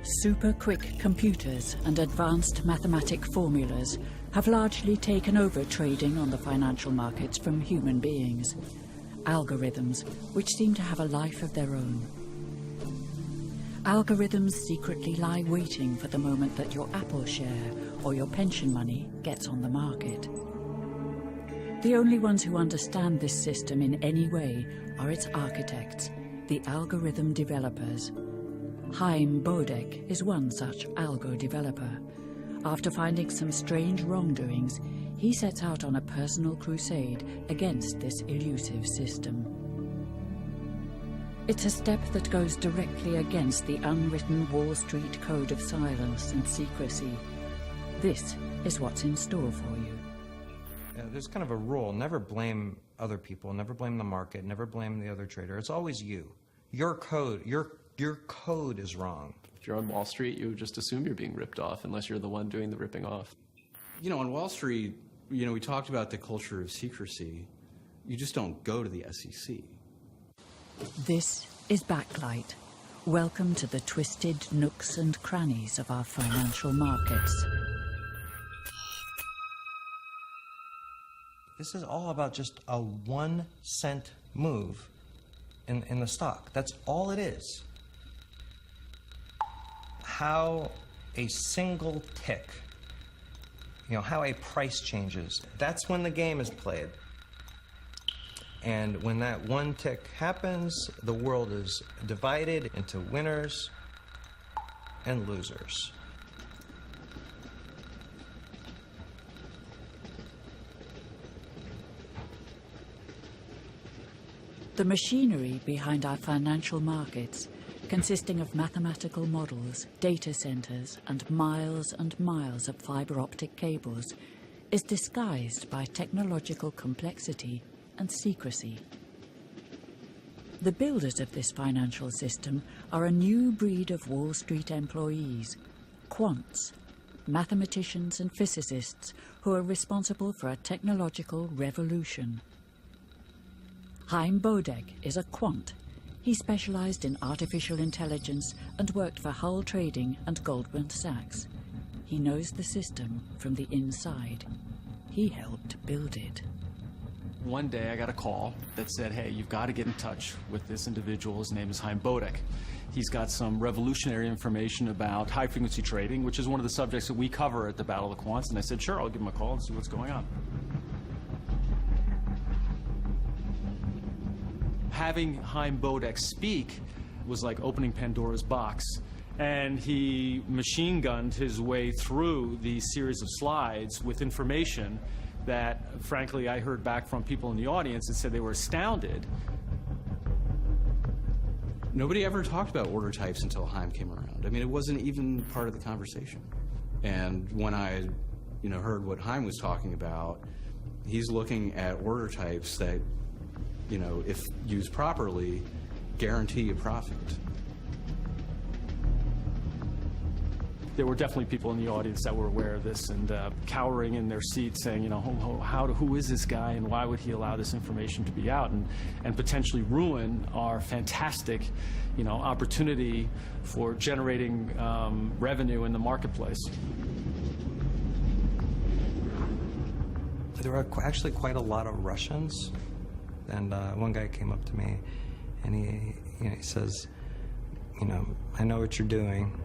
Super-quick computers and advanced mathematic formulas have largely taken over trading on the financial markets from human beings. Algorithms, which seem to have a life of their own. Algorithms secretly lie waiting for the moment that your Apple share or your pension money gets on the market. The only ones who understand this system in any way are its architects, the algorithm developers. Chaim Bodek is one such algo developer. After finding some strange wrongdoings, he sets out on a personal crusade against this elusive system. It's a step that goes directly against the unwritten Wall Street code of silence and secrecy. This is what's in store for you. There's kind of a rule: never blame other people, never blame the market, never blame the other trader. It's always you. Your code, your code is wrong. If you're on Wall Street, you would just assume you're being ripped off unless you're the one doing the ripping off. You know, on Wall Street, you know, we talked about the culture of secrecy. You just don't go to the SEC. This is Backlight. Welcome to the twisted nooks and crannies of our financial markets. This is all about just a 1 cent move in the stock. That's all it is. How a single tick, you know, how a price changes, that's when the game is played. And when that one tick happens, the world is divided into winners and losers. The machinery behind our financial markets, consisting of mathematical models, data centers, and miles of fiber optic cables, is disguised by technological complexity and secrecy. The builders of this financial system are a new breed of Wall Street employees, quants, mathematicians and physicists who are responsible for a technological revolution. Chaim Bodek is a quant. He specialized in artificial intelligence and worked for Hull Trading and Goldman Sachs. He knows the system from the inside. He helped build it. One day I got a call that said, hey, you've got to get in touch with this individual. His name is Chaim Bodek. He's got some revolutionary information about high-frequency trading, which is one of the subjects that we cover at the Battle of the Quants. And I said, sure, I'll give him a call and see what's going on. Having Chaim Bodek speak was like opening Pandora's box. And he machine-gunned his way through these series of slides with information that, frankly, I heard back from people in the audience that said they were astounded. Nobody ever talked about order types until Chaim came around. I mean, it wasn't even part of the conversation. And when I, heard what Chaim was talking about, he's looking at order types that, if used properly, guarantee a profit. There were definitely people in the audience that were aware of this and cowering in their seats saying, who is this guy and why would he allow this information to be out and potentially ruin our fantastic, opportunity for generating revenue in the marketplace. There were actually quite a lot of Russians, and one guy came up to me and he says, I know what you're doing.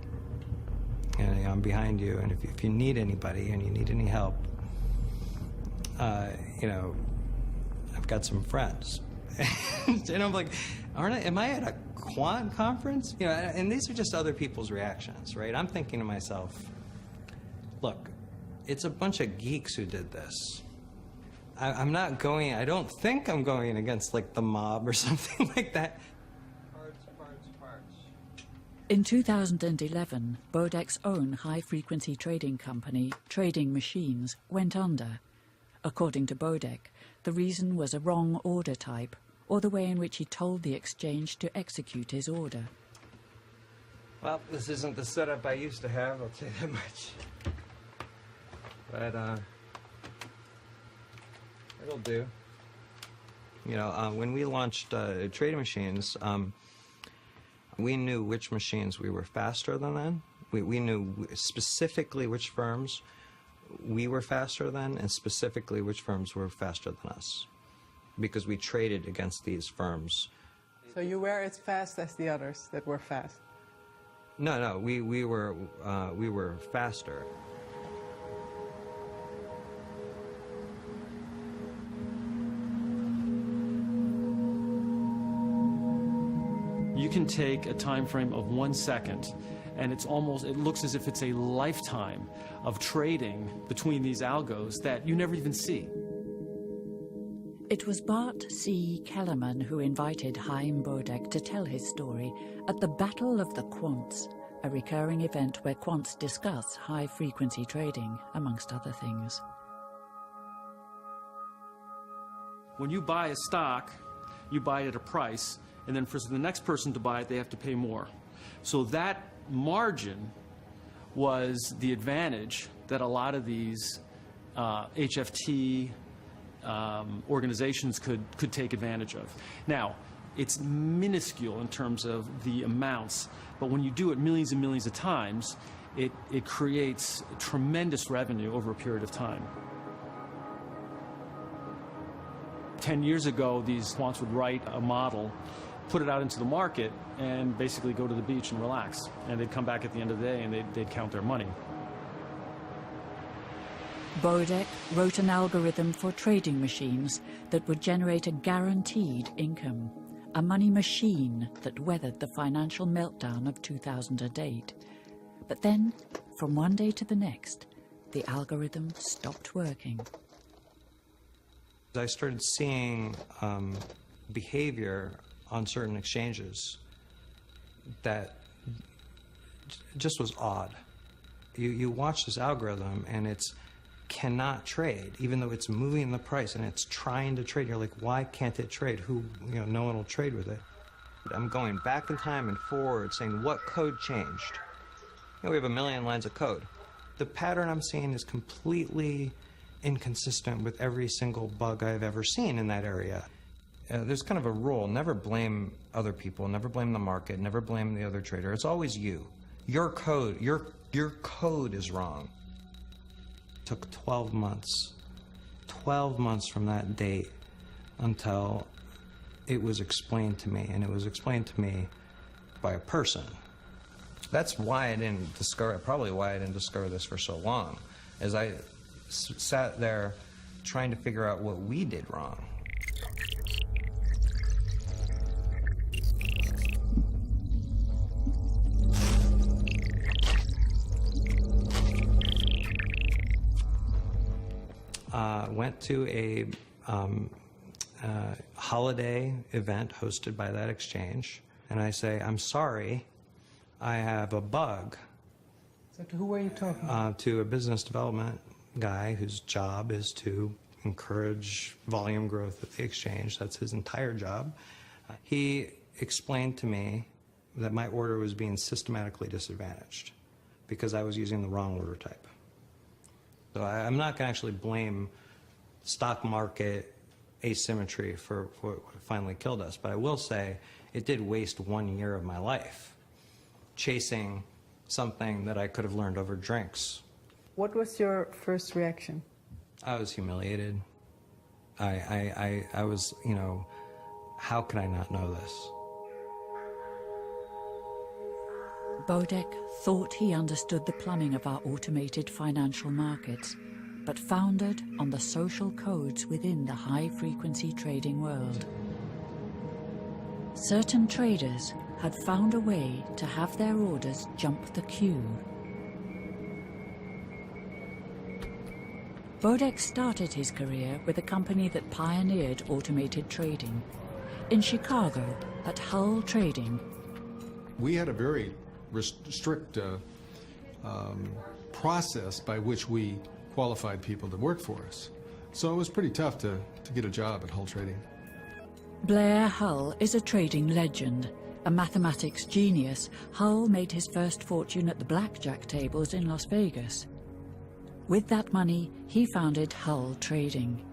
And I'm behind you, and if you need anybody and you need any help, I've got some friends. And I'm like, am I at a quant conference? And these are just other people's reactions, right? I'm thinking to myself, look, it's a bunch of geeks who did this. I'm not going, I don't think I'm going against like the mob or something like that. In 2011, Bodek's own high-frequency trading company, Trading Machines, went under. According to Bodek, the reason was a wrong order type, or the way in which he told the exchange to execute his order. Well, this isn't the setup I used to have, I'll tell you that much. But, it'll do. When we launched Trading Machines, We knew which machines we were faster than. We knew specifically which firms we were faster than, and specifically which firms were faster than us, because we traded against these firms. So you were as fast as the others that were fast? No, we were faster. You can take a time frame of 1 second, and it looks as if it's a lifetime of trading between these algos that you never even see. It was Bart C. Kellerman who invited Chaim Bodek to tell his story at the Battle of the Quants, a recurring event where quants discuss high-frequency trading, amongst other things. When you buy a stock, you buy it at a price, and then for the next person to buy it, they have to pay more. So that margin was the advantage that a lot of these HFT organizations could take advantage of. Now, it's minuscule in terms of the amounts, but when you do it millions and millions of times, it creates tremendous revenue over a period of time. 10 years ago, these quants would write a model, put it out into the market, and basically go to the beach and relax. And they'd come back at the end of the day and they'd count their money. Bodek wrote an algorithm for trading machines that would generate a guaranteed income, a money machine that weathered the financial meltdown of 2008. But then, from one day to the next, the algorithm stopped working. I started seeing behavior on certain exchanges that just was odd. You watch this algorithm and it's cannot trade, even though it's moving the price and it's trying to trade. You're like, why can't it trade? No one will trade with it. I'm going back in time and forward saying, what code changed? We have a million lines of code. The pattern I'm seeing is completely inconsistent with every single bug I've ever seen in that area. There's kind of a rule: never blame other people, never blame the market, never blame the other trader. It's always you. Your code is wrong. It took 12 months. 12 months from that date until it was explained to me, and it was explained to me by a person. That's why I didn't discover, probably why I didn't discover this for so long, as I sat there trying to figure out what we did wrong. Went to a holiday event hosted by that exchange, and I say, I'm sorry, I have a bug. So to who were you talking to a business development guy whose job is to encourage volume growth at the exchange. That's his entire job. He explained to me that my order was being systematically disadvantaged because I was using the wrong order type. So I'm not going to actually blame stock market asymmetry for what finally killed us, but I will say it did waste 1 year of my life chasing something that I could have learned over drinks. What was your first reaction? I was humiliated. I was, how could I not know this? Bodek thought he understood the plumbing of our automated financial markets, but foundered on the social codes within the high-frequency trading world. Certain traders had found a way to have their orders jump the queue. Bodek started his career with a company that pioneered automated trading. In Chicago, at Hull Trading. We had a very strict process by which we qualified people to work for us. So it was pretty tough to get a job at Hull Trading. Blair Hull is a trading legend. A mathematics genius, Hull made his first fortune at the blackjack tables in Las Vegas. With that money, he founded Hull Trading.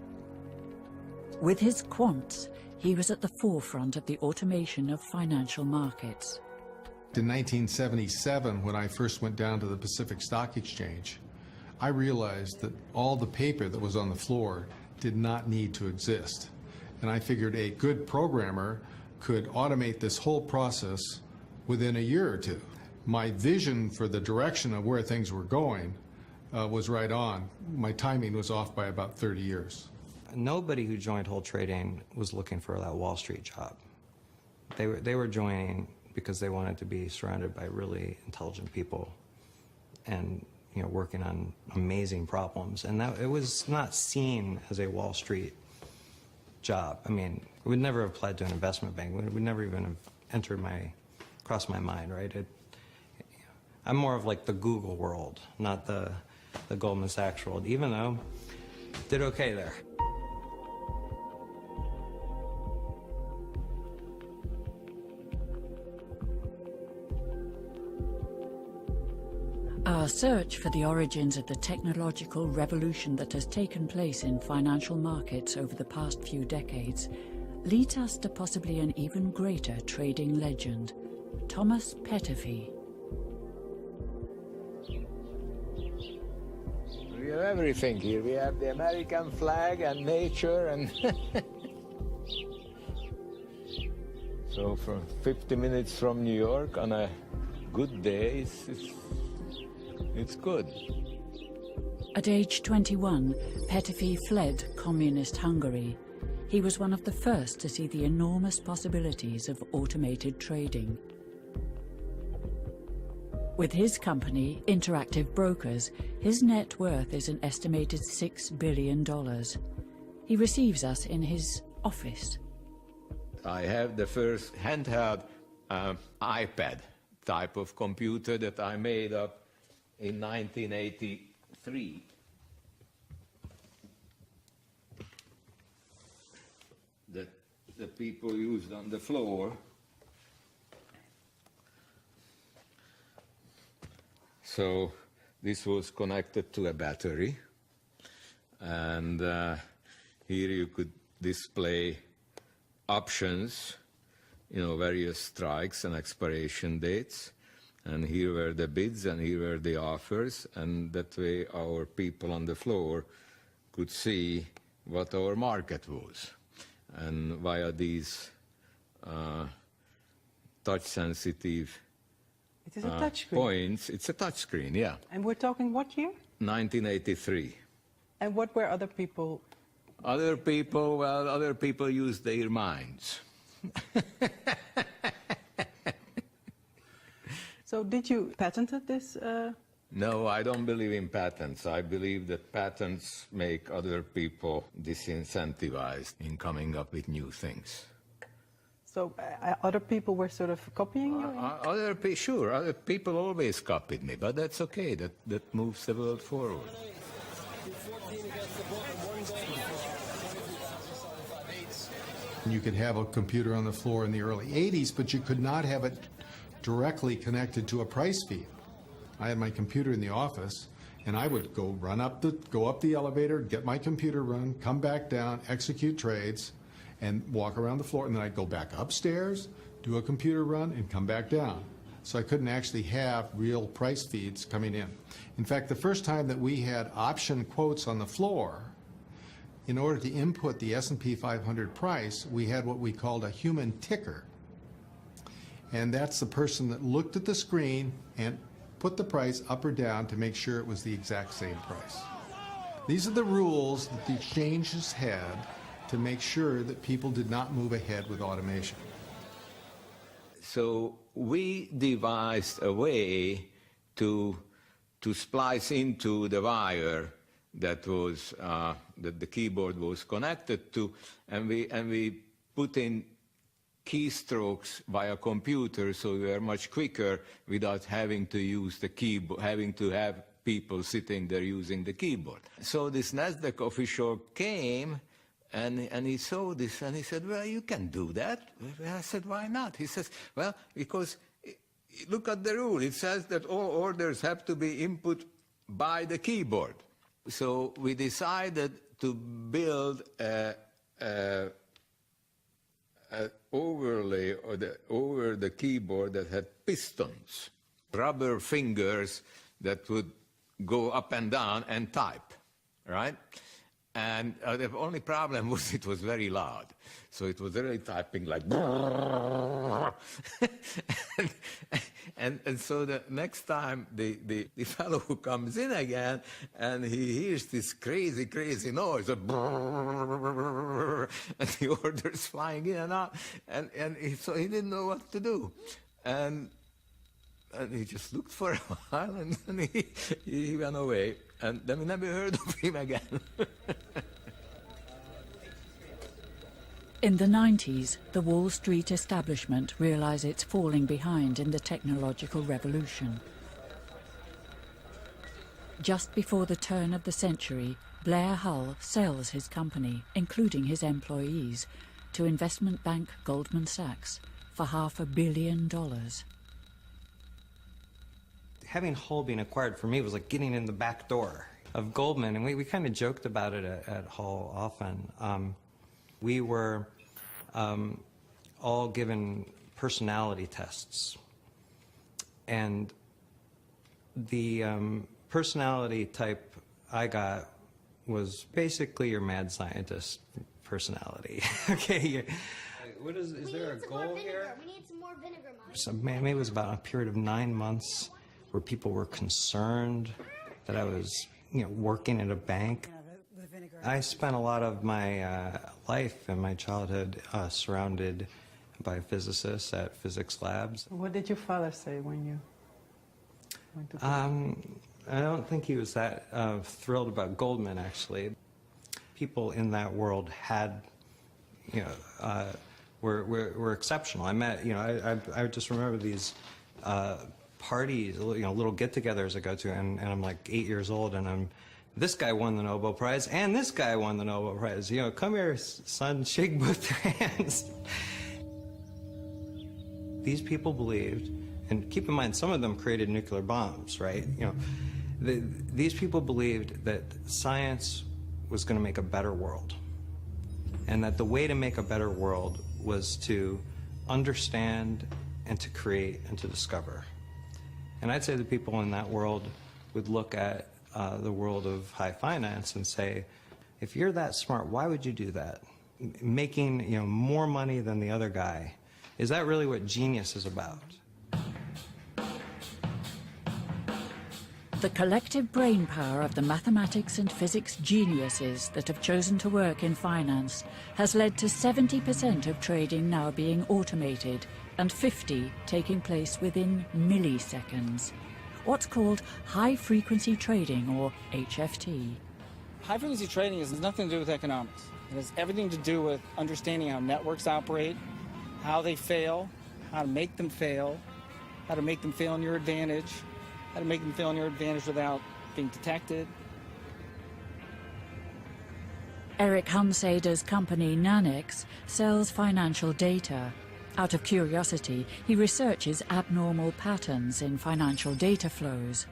With his quants, he was at the forefront of the automation of financial markets. In 1977, when I first went down to the Pacific Stock Exchange, I realized that all the paper that was on the floor did not need to exist. And I figured a good programmer could automate this whole process within a year or two. My vision for the direction of where things were going was right on. My timing was off by about 30 years. Nobody who joined Whole Trading was looking for that Wall Street job. They were joining because they wanted to be surrounded by really intelligent people and, you know, working on amazing problems. And that it was not seen as a Wall Street job. I mean, it would never have applied to an investment bank. It would never even have entered crossed my mind, right? I'm more of like the Google world, not the Goldman Sachs world, even though did okay there. Our search for the origins of the technological revolution that has taken place in financial markets over the past few decades leads us to possibly an even greater trading legend, Thomas Pettefi. We have everything here. We have the American flag and nature and so from 50 minutes from New York on a good day, it's good. At age 21, Pettefi fled communist Hungary. He was one of the first to see the enormous possibilities of automated trading. With his company, Interactive Brokers, his net worth is an estimated $6 billion. He receives us in his office. I have the first handheld iPad type of computer that I made up in 1983. That the people used on the floor. So this was connected to a battery, and here you could display options, you know, various strikes and expiration dates. And here were the bids and here were the offers, and that way our people on the floor could see what our market was. And via these touch-sensitive It is a touchscreen. points, it's a touchscreen, yeah. And we're talking what year? 1983. And what were other people? Other people, well, other people used their minds. So did you patented this? No, I don't believe in patents. I believe that patents make other people disincentivized in coming up with new things. So other people were sort of copying you? Sure, other people always copied me, but that's okay. That moves the world forward. You could have a computer on the floor in the early 80s, but you could not have it directly connected to a price feed. I had my computer in the office, and I would go up the elevator, get my computer run, come back down, execute trades, and walk around the floor, and then I'd go back upstairs, do a computer run, and come back down. So I couldn't actually have real price feeds coming in. In fact, the first time that we had option quotes on the floor, in order to input the S&P 500 price, we had what we called a human ticker. And that's the person that looked at the screen and put the price up or down to make sure it was the exact same price. These are the rules that the exchanges had to make sure that people did not move ahead with automation. So we devised a way to splice into the wire that was that the keyboard was connected to, and we put in keystrokes via computer, so we were much quicker without having to use the keyboard, having to have people sitting there using the keyboard. So this NASDAQ official came and he saw this and he said, well, you can do that. I said, why not? He says, well, because look at the rule. It says that all orders have to be input by the keyboard. So we decided to build a overlay over the keyboard that had pistons, rubber fingers that would go up and down and type, right? And the only problem was it was very loud. So it was really typing like and so the next time the fellow who comes in again and he hears this crazy noise and the orders flying in and out so he didn't know what to do. And he just looked for a while and then he went away. And then we never heard of him again. In the 90s, the Wall Street establishment realised it's falling behind in the technological revolution. Just before the turn of the century, Blair Hull sells his company, including his employees, to investment bank Goldman Sachs for $500 million. Having Hull being acquired for me was like getting in the back door of Goldman, and we kind of joked about it at Hull often. We were all given personality tests, and the personality type I got was basically your mad scientist personality. Okay, is there a goal here? We need some more vinegar, Mom. So maybe it was about a period of 9 months where people were concerned that I was, working at a bank. I spent a lot of my life and my childhood surrounded by physicists at physics labs. What did your father say when you went to I don't think he was that thrilled about Goldman, actually. People in that world had, were exceptional. I met, I just remember these parties, little get-togethers I go to, and I'm like 8 years old, and this guy won the Nobel Prize, and this guy won the Nobel Prize. Come here, son, shake both their hands. These people believed, and keep in mind, some of them created nuclear bombs, right? These people believed that science was going to make a better world, and that the way to make a better world was to understand and to create and to discover. And I'd say the people in that world would look at the world of high finance and say, if you're that smart, why would you do that? Making more money than the other guy, is that really what genius is about? The collective brain power of the mathematics and physics geniuses that have chosen to work in finance has led to 70% of trading now being automated and 50% taking place within milliseconds. What's called high-frequency trading, or HFT. High-frequency trading has nothing to do with economics. It has everything to do with understanding how networks operate, how they fail, how to make them fail in your advantage, how to make them fail in your advantage without being detected. Eric Hunsader's company, Nanex, sells financial data. Out of curiosity, he researches abnormal patterns in financial data flows.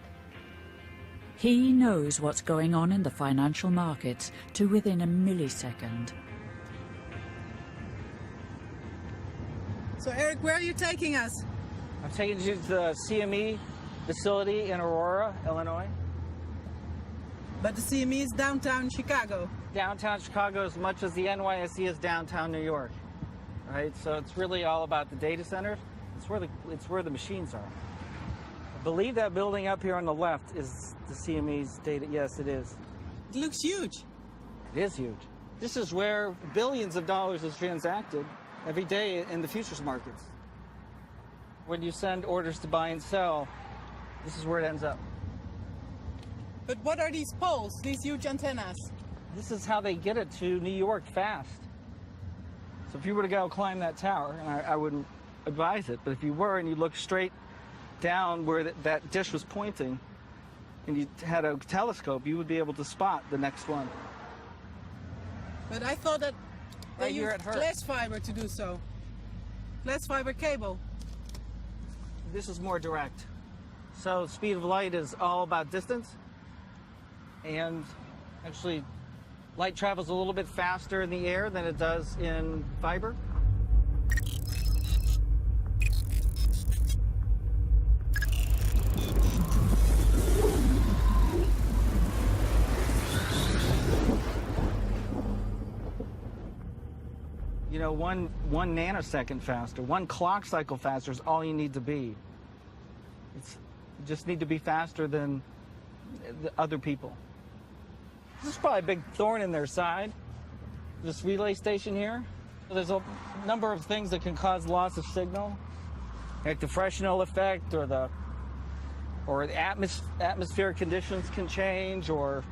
He knows what's going on in the financial markets to within a millisecond. So, Eric, where are you taking us? I'm taking you to the CME facility in Aurora, Illinois. But the CME is downtown Chicago. Downtown Chicago as much as the NYSE is downtown New York. Right, so it's really all about the data centers. It's where the machines are. I believe that building up here on the left is the CME's data. Yes, it is. It looks huge. It is huge. This is where billions of dollars is transacted every day in the futures markets. When you send orders to buy and sell, this is where it ends up. But what are these poles, these huge antennas? This is how they get it to New York fast. So if you were to go climb that tower, and I wouldn't advise it, but if you were and you looked straight down where that dish was pointing, and you had a telescope, you would be able to spot the next one. But I thought that they Right here used at Hertz. glass fiber to do so. Glass fiber cable. This is more direct. So speed of light is all about distance, and actually light travels a little bit faster in the air than it does in fiber. You know, one nanosecond faster, one clock cycle faster is all you need to be. You just need to be faster than the other people. There's probably a big thorn in their side, this relay station here. There's a number of things that can cause loss of signal, like the Fresnel effect, or the atmospheric conditions can change, or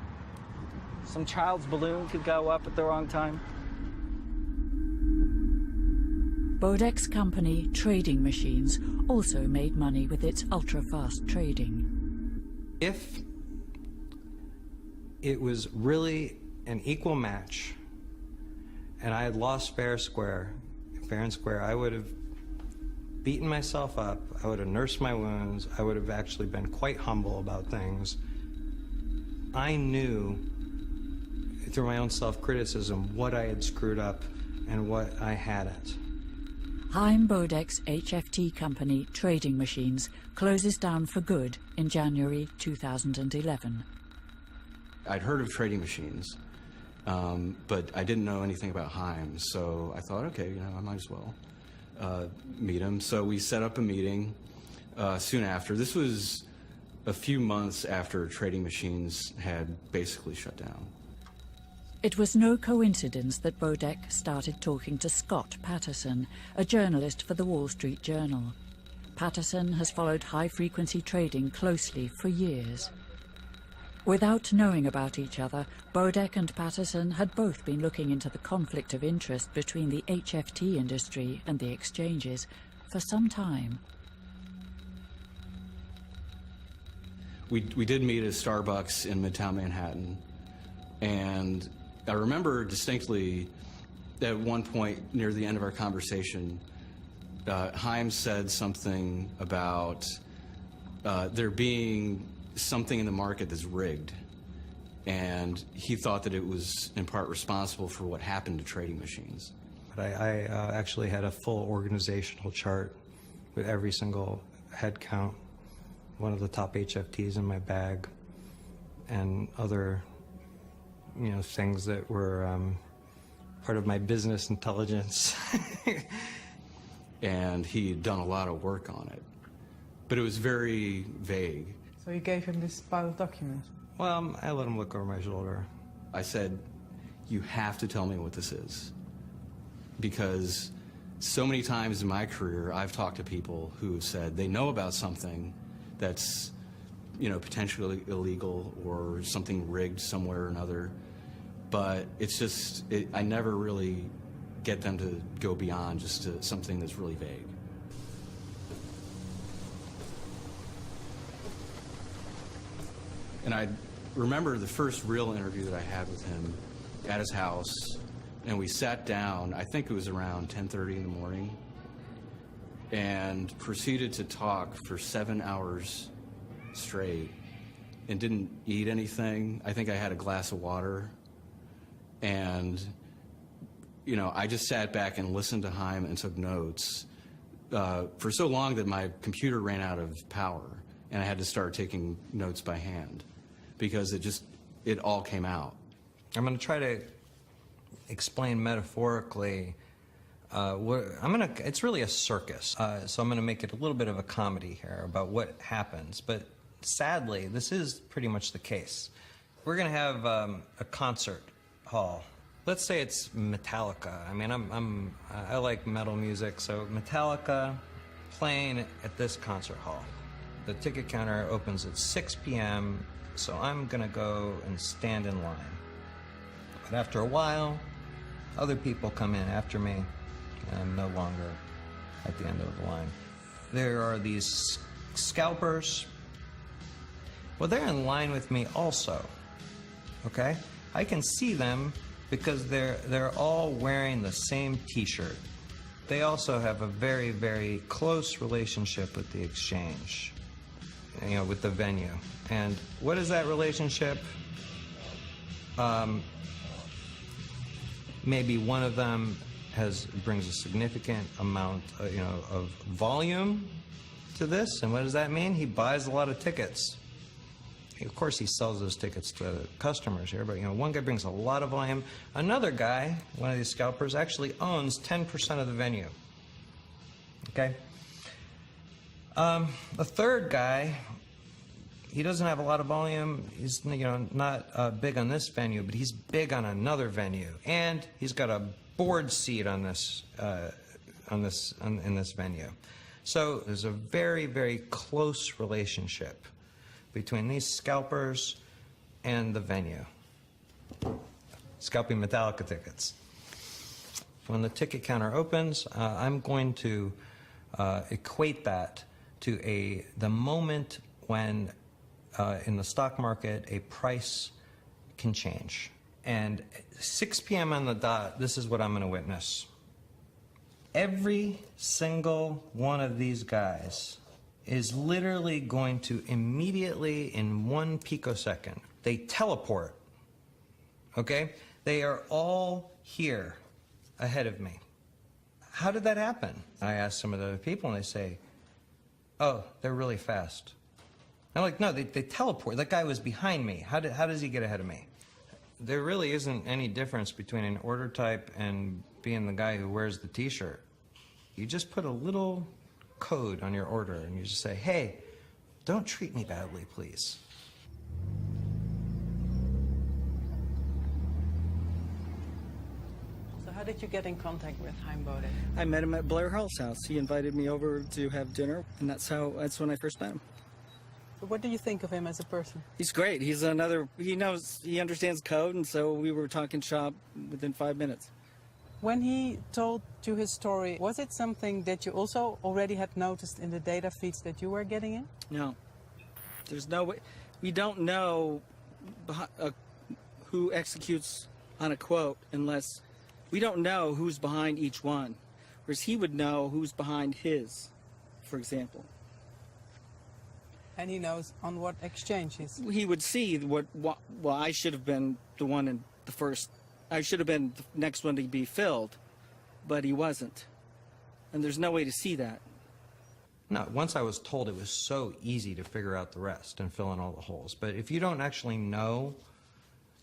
some child's balloon could go up at the wrong time. Bodek's company, Trading Machines, also made money with its ultra-fast trading. If it was really an equal match, and I had lost fair and square, I would have beaten myself up, I would have nursed my wounds, I would have actually been quite humble about things. I knew through my own self-criticism what I had screwed up and what I hadn't. Haim Bodek's HFT company, Trading Machines, closes down for good in January 2011. I'd heard of Trading Machines, but I didn't know anything about Haim, so I thought, okay, you know, I might as well meet him. So we set up a meeting soon after. This was a few months after Trading Machines had basically shut down. It was no coincidence that Bodek started talking to Scott Patterson, a journalist for the Wall Street Journal. Patterson has followed high-frequency trading closely for years. Without knowing about each other, Bodek and Patterson had both been looking into the conflict of interest between the HFT industry and the exchanges for some time. We did meet at Starbucks in Midtown Manhattan, and I remember distinctly at one point near the end of our conversation, Haim said something about there being something in the market that's rigged, and he thought that it was in part responsible for what happened to Trading Machines. But I actually had a full organizational chart with every single head count, one of the top HFTs in my bag, and other, you know, things that were part of my business intelligence. And he had done a lot of work on it, but it was very vague. So you gave him this pile of documents? Well, I let him look over my shoulder. I said, you have to tell me what this is, because so many times in my career I've talked to people who have said they know about something that's, you know, potentially illegal or something rigged somewhere or another, but it's just, I never really get them to go beyond just to something that's really vague. And I remember the first real interview that I had with him at his house, and we sat down, I think it was around 10:30 in the morning, and proceeded to talk for 7 hours straight and didn't eat anything. I think I had a glass of water, and you know, I just sat back and listened to Haim and took notes for so long that my computer ran out of power, and I had to start taking notes by hand because it all came out. I'm going to try to explain metaphorically it's really a circus, so I'm going to make it a little bit of a comedy here about what happens, but sadly this is pretty much the case. We're going to have a concert hall. Let's say it's Metallica. I mean, I like metal music, so Metallica playing at this concert hall. The ticket counter opens at 6 p.m., so I'm gonna go and stand in line. But after a while, other people come in after me, and I'm no longer at the end of the line. There are these scalpers. Well, they're in line with me also, okay? I can see them because they're all wearing the same t-shirt. They also have a very, very close relationship with the exchange, you know, with the venue. And what is that relationship? Maybe one of them brings a significant amount, you know, of volume to this. And what does that mean? He buys a lot of tickets. of course he sells those tickets to customers here, but one guy brings a lot of volume. Another guy, one of these scalpers, actually owns 10% of the venue. Okay? A third guy, he doesn't have a lot of volume. He's not big on this venue, but he's big on another venue, and he's got a board seat on this in this venue. So there's a very, very close relationship between these scalpers and the venue. Scalping Metallica tickets. When the ticket counter opens, I'm going to equate that to the moment when in the stock market a price can change. And 6 p.m. on the dot, this is what I'm going to witness. Every single one of these guys is literally going to immediately, in 1 picosecond, they teleport, okay? They are all here ahead of me. How did that happen? I asked some of the other people, and they say, oh, they're really fast. I'm like, no, they teleport. That guy was behind me. How does he get ahead of me? There really isn't any difference between an order type and being the guy who wears the t-shirt. You just put a little code on your order and you just say, hey, don't treat me badly, please. So how did you get in contact with Haim Bode? I met him at Blair Hall's house. He invited me over to have dinner, and that's when I first met him. So what do you think of him as a person? He's great. He understands code, and so we were talking shop within 5 minutes. When he told you his story, was it something that you also already had noticed in the data feeds that you were getting in? No. There's no way. We don't know who executes on a quote unless we don't know who's behind each one. Whereas he would know who's behind his, for example. And he knows on what exchanges. He would see well, I should have been the one in the first. I should have been the next one to be filled, but he wasn't. And there's no way to see that. No, once I was told, it was so easy to figure out the rest and fill in all the holes. But if you don't actually know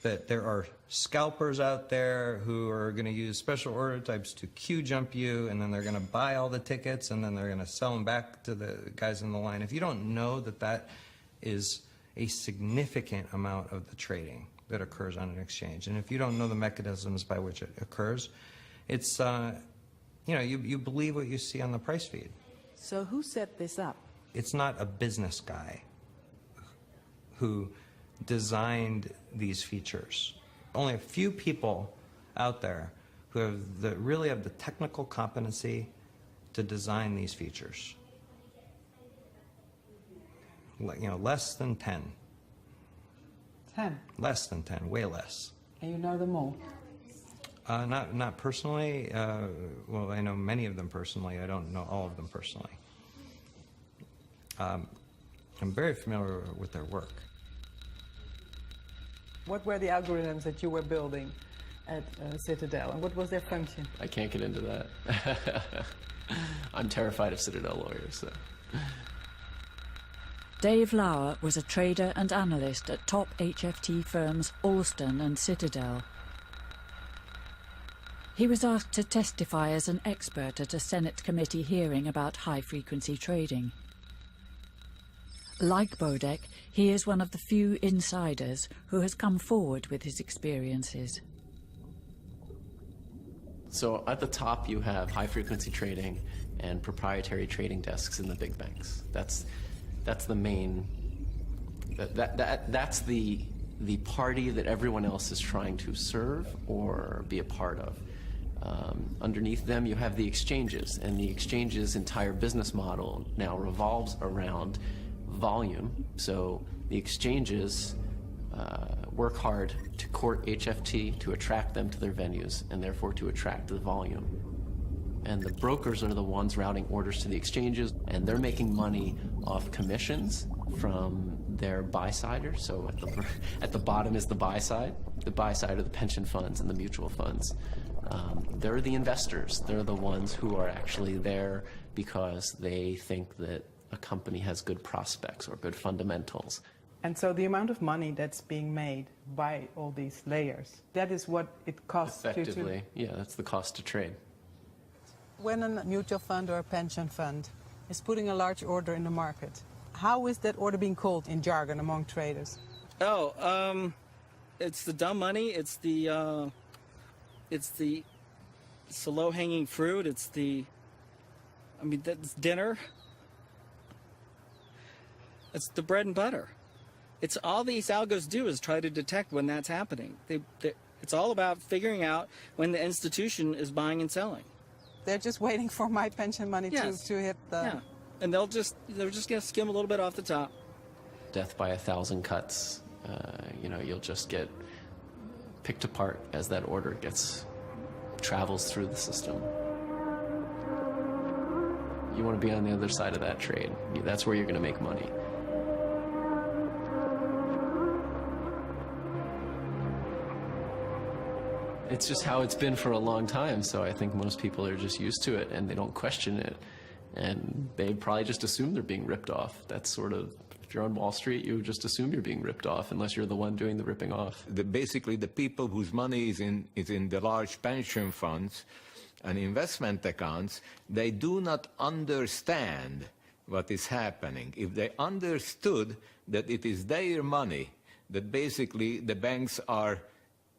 that there are scalpers out there who are going to use special order types to queue jump you, and then they're going to buy all the tickets, and then they're going to sell them back to the guys in the line. If you don't know that that is a significant amount of the trading that occurs on an exchange, and if you don't know the mechanisms by which it occurs, it's, you believe what you see on the price feed. So who set this up? It's not a business guy who designed these features. Only a few people out there who have really have the technical competency to design these features. Less than 10. 10? Less than 10, way less. And you know them all? Not personally. Well, I know many of them personally. I don't know all of them personally. I'm very familiar with their work. What were the algorithms that you were building at Citadel, and what was their function? I can't get into that. I'm terrified of Citadel lawyers. So. Dave Lauer was a trader and analyst at top HFT firms Alston and Citadel. He was asked to testify as an expert at a Senate committee hearing about high-frequency trading. Like Bodek, he is one of the few insiders who has come forward with his experiences. So at the top you have high-frequency trading and proprietary trading desks in the big banks. That's the main. That's the party that everyone else is trying to serve or be a part of. Underneath them you have the exchanges, and the exchanges' entire business model now revolves around volume. So the exchanges work hard to court HFT to attract them to their venues and therefore to attract the volume. And the brokers are the ones routing orders to the exchanges, and they're making money off commissions from their buy-siders. So at the bottom is the buy side. The buy side are the pension funds and the mutual funds. They're the investors. They're the ones who are actually there because they think that a company has good prospects or good fundamentals. And so the amount of money that's being made by all these layers, that is what it costs you to... Effectively, yeah, that's the cost to trade. When a mutual fund or a pension fund is putting a large order in the market, how is that order being called in jargon among traders? Oh, it's the dumb money. It's the low-hanging fruit. It's that's dinner. It's the bread and butter. It's all these algos do is try to detect when that's happening. It's all about figuring out when the institution is buying and selling. They're just waiting for my pension money to hit the... Yeah, and they're just gonna skim a little bit off the top. Death by 1,000 cuts. You'll just get picked apart as that order travels through the system. You want to be on the other side of that trade. That's where you're going to make money. It's just how it's been for a long time, so I think most people are just used to it and they don't question it. And they probably just assume they're being ripped off. That's sort of, if you're on Wall Street, you just assume you're being ripped off unless you're the one doing the ripping off. Basically, the people whose money is in the large pension funds and investment accounts, they do not understand what is happening. If they understood that it is their money, that basically the banks are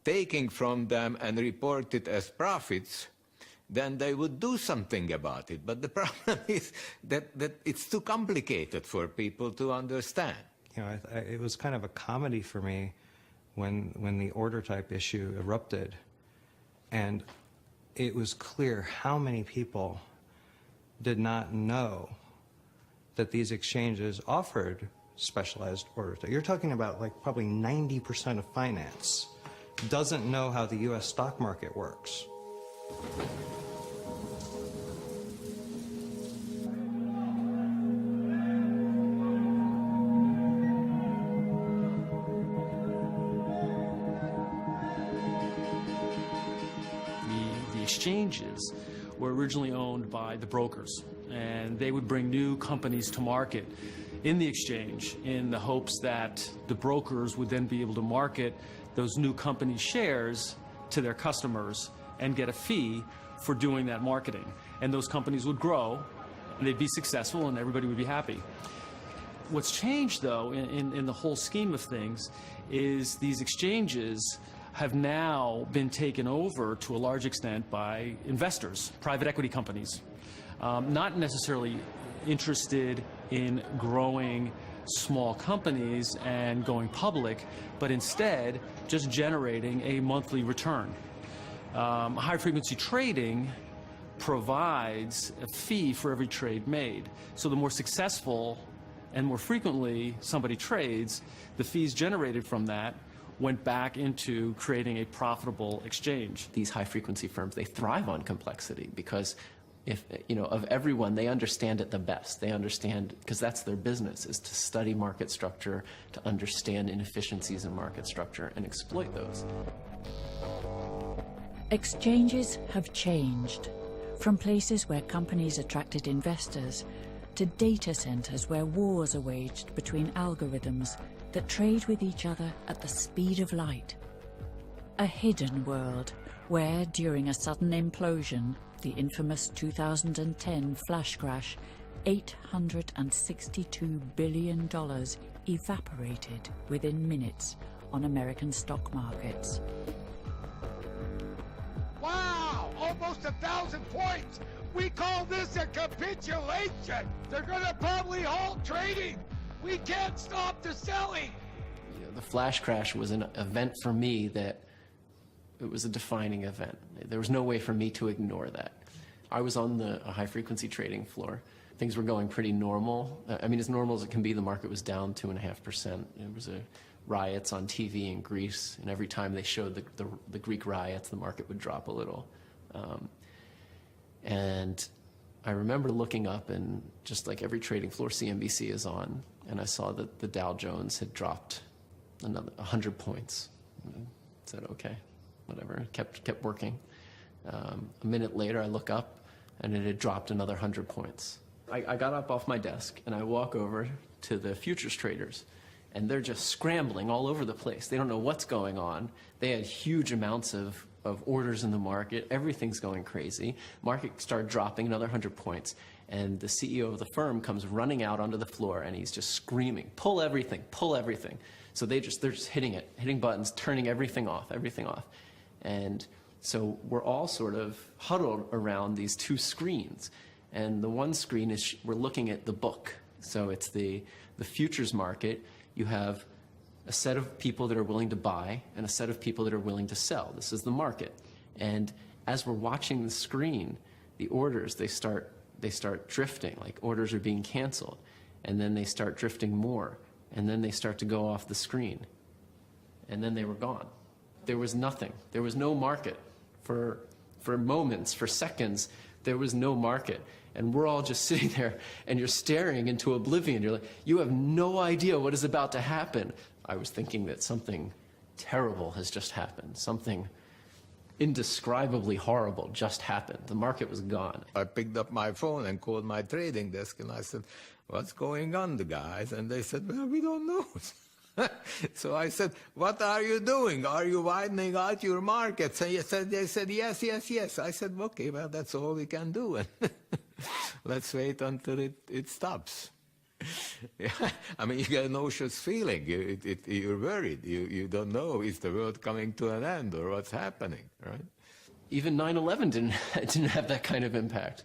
taking from them and report it as profits, then they would do something about it. But the problem is that it's too complicated for people to understand. It was kind of a comedy for me when the order type issue erupted, and it was clear how many people did not know that these exchanges offered specialized order type. You're talking about like probably 90% of finance doesn't know how the U.S. stock market works. The exchanges were originally owned by the brokers, and they would bring new companies to market in the exchange in the hopes that the brokers would then be able to market those new company shares to their customers and get a fee for doing that marketing. And those companies would grow, and they'd be successful, and everybody would be happy. What's changed, though, in the whole scheme of things, is these exchanges have now been taken over to a large extent by investors, private equity companies, not necessarily interested in growing small companies and going public, but instead just generating a monthly return. High-frequency trading provides a fee for every trade made. So the more successful and more frequently somebody trades, the fees generated from that went back into creating a profitable exchange. These high-frequency firms, they thrive on complexity because of everyone, they understand it the best. They understand, because that's their business, is to study market structure, to understand inefficiencies in market structure and exploit those. Exchanges have changed, from places where companies attracted investors to data centers where wars are waged between algorithms that trade with each other at the speed of light. A hidden world where, during a sudden implosion, the infamous 2010 flash crash, $862 billion evaporated within minutes on American stock markets. Wow! Almost 1,000 points! We call this a capitulation! They're gonna probably halt trading! We can't stop the selling! The flash crash was an event for me that it was a defining event. There was no way for me to ignore that. I was on the high-frequency trading floor. Things were going pretty normal. I mean, as normal as it can be. The market was down 2.5%. There was riots on TV in Greece, and every time they showed the Greek riots, the market would drop a little. And I remember looking up, and just like every trading floor, CNBC is on, and I saw that the Dow Jones had dropped another 100 points. I said, okay, whatever, kept working. A minute later, I look up, and it had dropped another 100 points. I got up off my desk, and I walk over to the futures traders, and they're just scrambling all over the place. They don't know what's going on. They had huge amounts of orders in the market. Everything's going crazy. Market started dropping another 100 points, and the CEO of the firm comes running out onto the floor, and he's just screaming, pull everything, pull everything. So they're just hitting buttons, turning everything off. And so we're all sort of huddled around these two screens. And the one screen is we're looking at the book. So it's the futures market. You have a set of people that are willing to buy and a set of people that are willing to sell. This is the market. And as we're watching the screen, the orders, they start drifting, like orders are being canceled. And then they start drifting more. And then they start to go off the screen. And then they were gone. There was nothing. There was no market. For moments, for seconds, there was no market. And we're all just sitting there, and you're staring into oblivion. You're like, you have no idea what is about to happen. I was thinking that something terrible has just happened. Something indescribably horrible just happened. The market was gone. I picked up my phone and called my trading desk, and I said, what's going on, the guys? And they said, well, we don't know. So I said, what are you doing? Are you widening out your markets? And they said, yes, yes, yes. I said, okay, well, that's all we can do. And let's wait until it stops. Yeah. I mean, you get a nauseous feeling. You're worried. You don't know, is the world coming to an end or what's happening, right? Even 9/11 didn't have that kind of impact.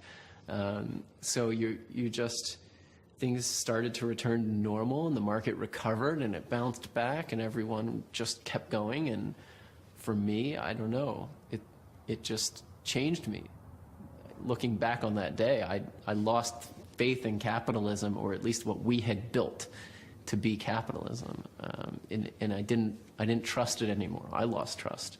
So you just... Things started to return to normal, and the market recovered, and it bounced back, and everyone just kept going. And for me, I don't know, it just changed me. Looking back on that day, I lost faith in capitalism, or at least what we had built to be capitalism, and I didn't trust it anymore. I lost trust.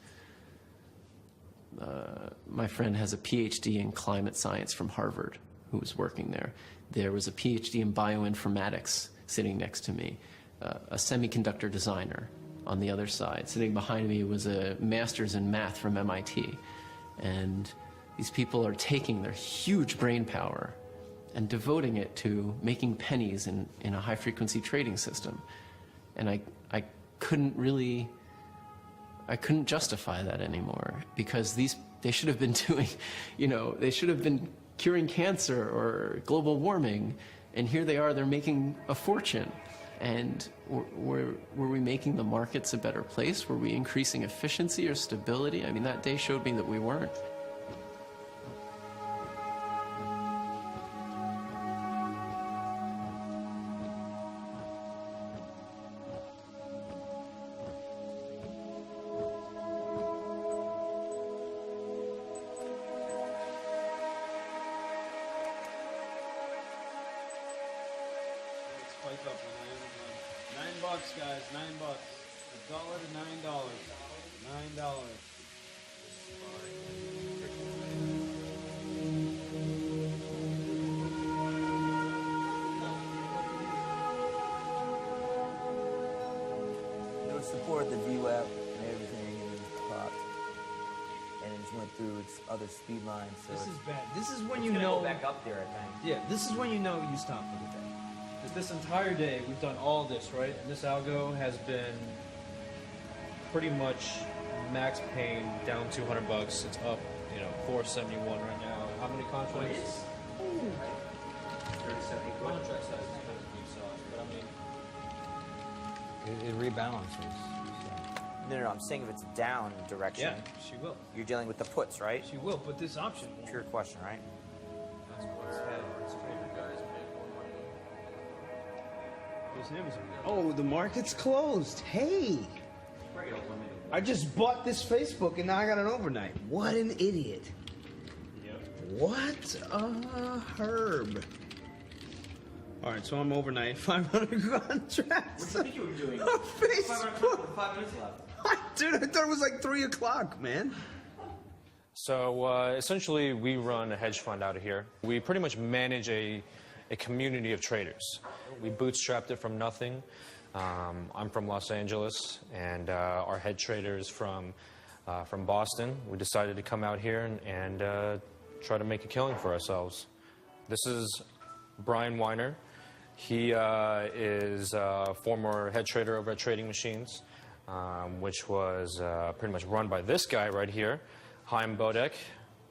My friend has a PhD in climate science from Harvard, who was working there. There was a PhD in bioinformatics sitting next to me, a semiconductor designer on the other side. Sitting behind me was a master's in math from MIT. And these people are taking their huge brain power and devoting it to making pennies in a high-frequency trading system. And I couldn't justify that anymore, because they should have been doing, they should have been curing cancer or global warming, and here they are, they're making a fortune. And were we making the markets a better place? Were we increasing efficiency or stability? I mean, that day showed me that we weren't. Spike up on $9, guys, $9. $1 to $9. $9. It supported the VWAP and everything, and it just popped. And it just went through its other speed lines. So this is bad. This is when you know. Go back up there, I think. Yeah, this is when you know you stopped for the day. Because this entire day we've done all this, right? And this algo has been pretty much max pain down $200. It's up, $471 right now. How many contracts? 37 contract size is kind of deep sauce, but I mean, It rebalances. No, I'm saying if it's down direction. yeah, she will. You're dealing with the puts, right? She will, but this option won't. Pure question, right? That's where it's trader guys make more money. Oh, the market's closed. Hey! I just bought this Facebook and now I got an overnight. What an idiot. Yep. What a herb. Alright, so I'm overnight. 500 contracts. What do you think you were doing? On Facebook. 5 minutes left. Dude, I thought it was like 3 o'clock, man. So essentially, we run a hedge fund out of here. We pretty much manage a community of traders. We bootstrapped it from nothing. I'm from Los Angeles, and our head trader is from Boston. We decided to come out here and try to make a killing for ourselves. This is Brian Weiner, He is a former head trader over at Trading Machines, which was pretty much run by this guy right here, Chaim Bodek,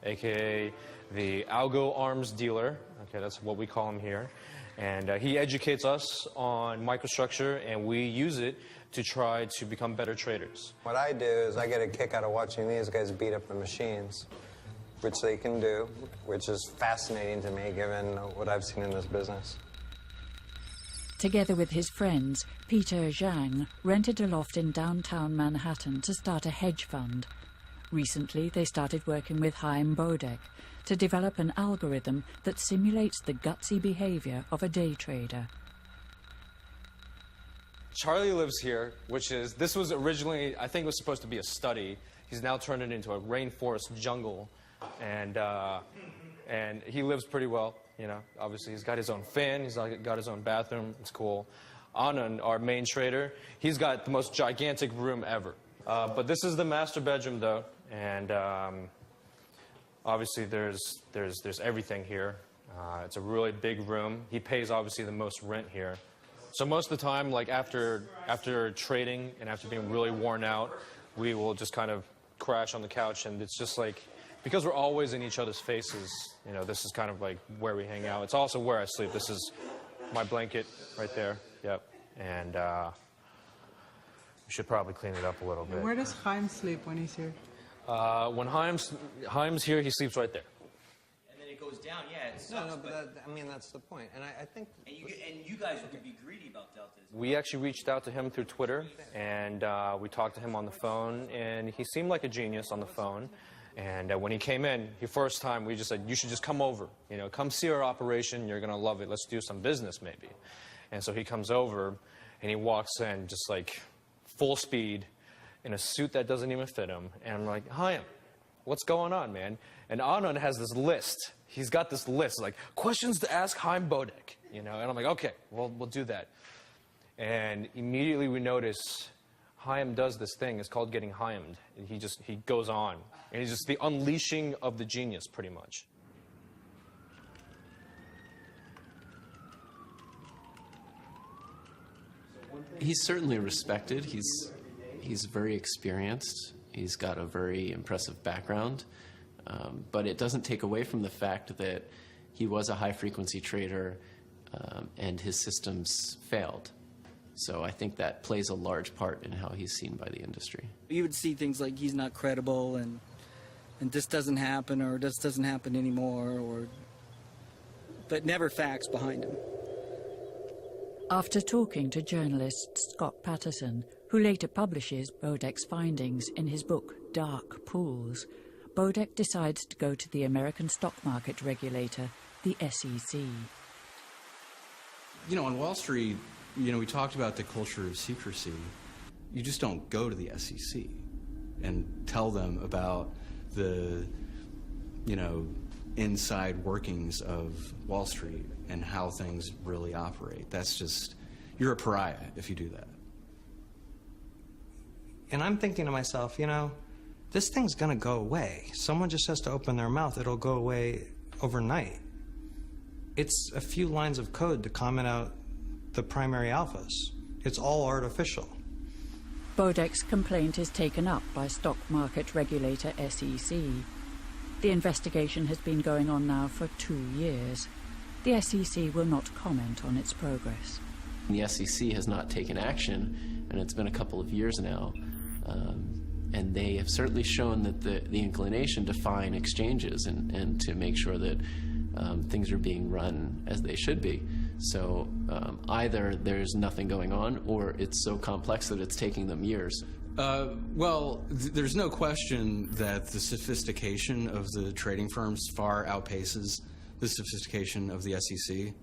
a.k.a. the Algo Arms Dealer. Okay, that's what we call him here. And he educates us on microstructure, and we use it to try to become better traders. What I do is I get a kick out of watching these guys beat up the machines, which they can do, which is fascinating to me given what I've seen in this business. Together with his friends, Peter Zhang rented a loft in downtown Manhattan to start a hedge fund. Recently, they started working with Chaim Bodek to develop an algorithm that simulates the gutsy behavior of a day trader. Charlie lives here, this was originally, I think it was supposed to be a study. He's now turned it into a rainforest jungle, and he lives pretty well, you know. Obviously, he's got his own fan, he's got his own bathroom, it's cool. Anand, our main trader, he's got the most gigantic room ever. But this is the master bedroom, though, and obviously there's everything here. It's a really big room. He pays, obviously, the most rent here. So most of the time, like after trading and after being really worn out, we will just kind of crash on the couch, and it's just like, because we're always in each other's faces, you know, this is kind of like where we hang out. It's also where I sleep. This is my blanket right there. Yep. And we should probably clean it up a little bit. Where does Chaim sleep when he's here? When Chaim's here, he sleeps right there. And then it goes down. Yeah, it sucks. No, but I mean, that's the point. And I think... And you guys could be greedy about deltas. We actually reached out to him through Twitter, and we talked to him on the phone, and he seemed like a genius on the phone. And when he came in, the first time, we just said, you should just come over. You know, come see our operation. You're going to love it. Let's do some business, maybe. And so he comes over, and he walks in just like full speed in a suit that doesn't even fit him. And I'm like, Chaim, what's going on, man? And Anand has this list. He's got this list, like, questions to ask Chaim Bodek, you know? And I'm like, okay, well, we'll do that. And immediately we notice Chaim does this thing. It's called getting Chaimed. He goes on. And he's just the unleashing of the genius, pretty much. He's certainly respected. He's very experienced. He's got a very impressive background. But it doesn't take away from the fact that he was a high-frequency trader and his systems failed. So I think that plays a large part in how he's seen by the industry. You would see things like he's not credible and this doesn't happen or this doesn't happen anymore, but never facts behind him. After talking to journalist Scott Patterson, who later publishes Bodek's findings in his book Dark Pools, Bodek decides to go to the American stock market regulator, the SEC. You know, on Wall Street, you know, we talked about the culture of secrecy. You just don't go to the SEC and tell them about the, you know, inside workings of Wall Street and how things really operate. That's just, you're a pariah if you do that. And I'm thinking to myself, you know, this thing's going to go away. Someone just has to open their mouth. It'll go away overnight. It's a few lines of code to comment out the primary alphas. It's all artificial. Bodek's complaint is taken up by stock market regulator SEC. The investigation has been going on now for 2 years. The SEC will not comment on its progress. The SEC has not taken action, and it's been a couple of years now. And they have certainly shown that the inclination to fine exchanges and to make sure that things are being run as they should be. So either there's nothing going on, or it's so complex that it's taking them years. Well, there's no question that the sophistication of the trading firms far outpaces the sophistication of the SEC.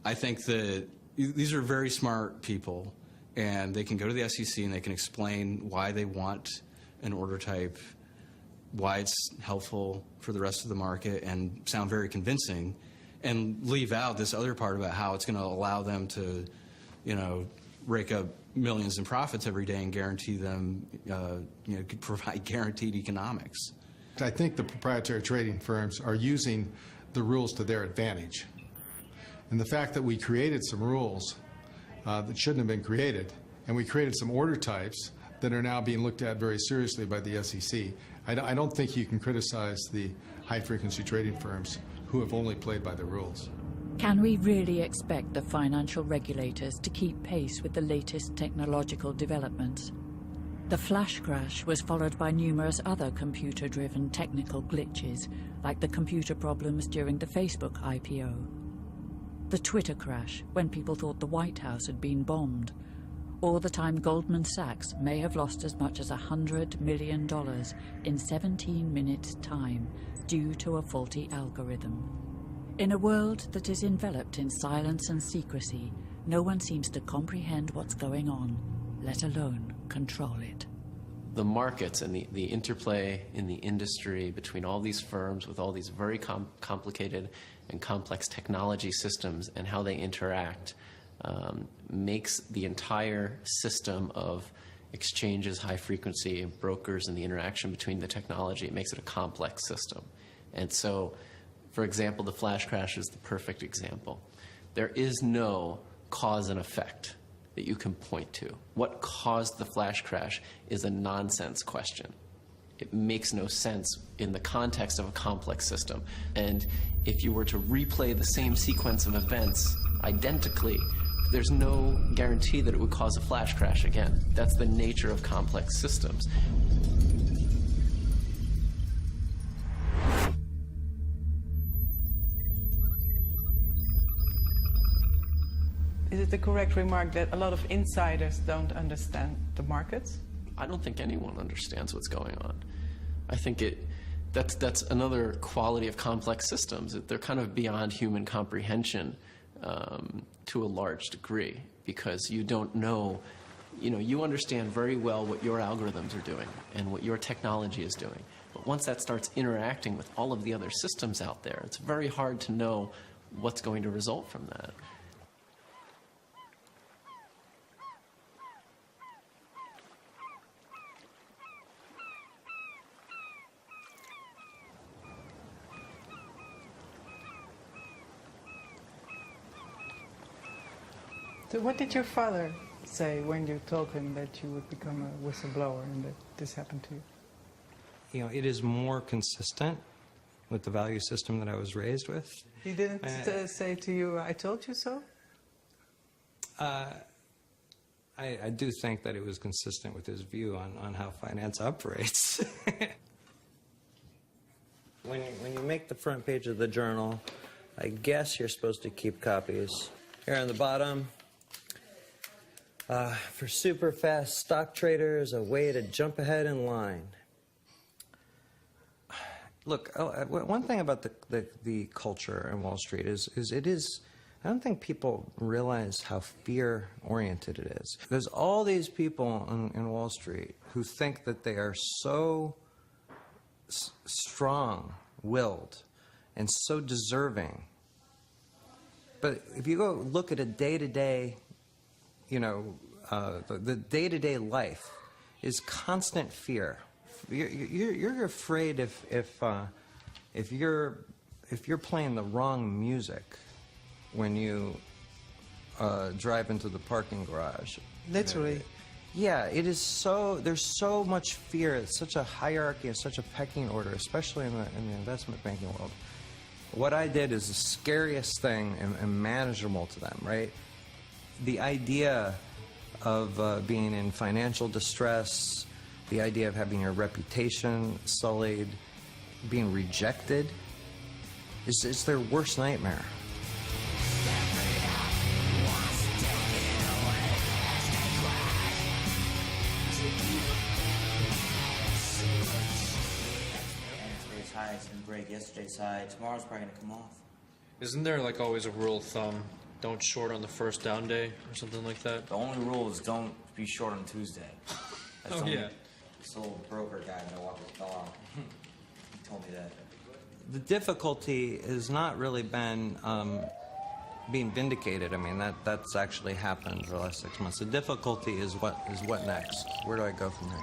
I think that these are very smart people, and they can go to the SEC and they can explain why they want an order type, why it's helpful for the rest of the market, and sound very convincing, and leave out this other part about how it's going to allow them to, you know, rake up millions in profits every day and guarantee them, you know, provide guaranteed economics. I think the proprietary trading firms are using the rules to their advantage. And the fact that we created some rules that shouldn't have been created, and we created some order types that are now being looked at very seriously by the SEC. I don't think you can criticize the high-frequency trading firms who have only played by the rules. Can we really expect the financial regulators to keep pace with the latest technological developments? The flash crash was followed by numerous other computer-driven technical glitches, like the computer problems during the Facebook IPO. The Twitter crash, when people thought the White House had been bombed, or the time Goldman Sachs may have lost as much as $100 million in 17 minutes' time due to a faulty algorithm. In a world that is enveloped in silence and secrecy, no one seems to comprehend what's going on, let alone control it. The markets and the interplay in the industry between all these firms with all these very complicated and complex technology systems and how they interact makes the entire system of exchanges, high frequency, brokers, and the interaction between the technology, it makes it a complex system. And so, for example, the flash crash is the perfect example. There is no cause and effect that you can point to. What caused the flash crash is a nonsense question. It makes no sense in the context of a complex system. And if you were to replay the same sequence of events identically, there's no guarantee that it would cause a flash crash again. That's the nature of complex systems. Is it the correct remark that a lot of insiders don't understand the markets? I don't think anyone understands what's going on. I think that's another quality of complex systems. They're kind of beyond human comprehension to a large degree, because you don't know, you understand very well what your algorithms are doing and what your technology is doing. But once that starts interacting with all of the other systems out there, it's very hard to know what's going to result from that. So what did your father say when you told him that you would become a whistleblower and that this happened to you? It is more consistent with the value system that I was raised with. He didn't say to you, I told you so? I do think that it was consistent with his view on how finance operates. When you make the front page of the journal, I guess you're supposed to keep copies. Here on the bottom, for super fast stock traders, a way to jump ahead in line. Look, one thing about the culture in Wall Street is I don't think people realize how fear-oriented it is. There's all these people in Wall Street who think that they are so strong-willed and so deserving. But if you go look at a day-to-day, the day-to-day life is constant fear. You're afraid if you're playing the wrong music when you drive into the parking garage. Literally. Yeah, it is so. There's so much fear. It's such a hierarchy and such a pecking order, especially in the investment banking world. What I did is the scariest thing and manageable to them, right? The idea of being in financial distress, the idea of having your reputation sullied, being rejected, is their worst nightmare. Today's high is going to break yesterday's high. Tomorrow's probably going to come off. Isn't there like always a rule of thumb? Don't short on the first down day or something like that? The only rule is don't be short on Tuesday. That's yeah. This little broker guy that I walk with dog, he told me that. The difficulty has not really been being vindicated. I mean, that's actually happened for the last 6 months. The difficulty is what next? Where do I go from there?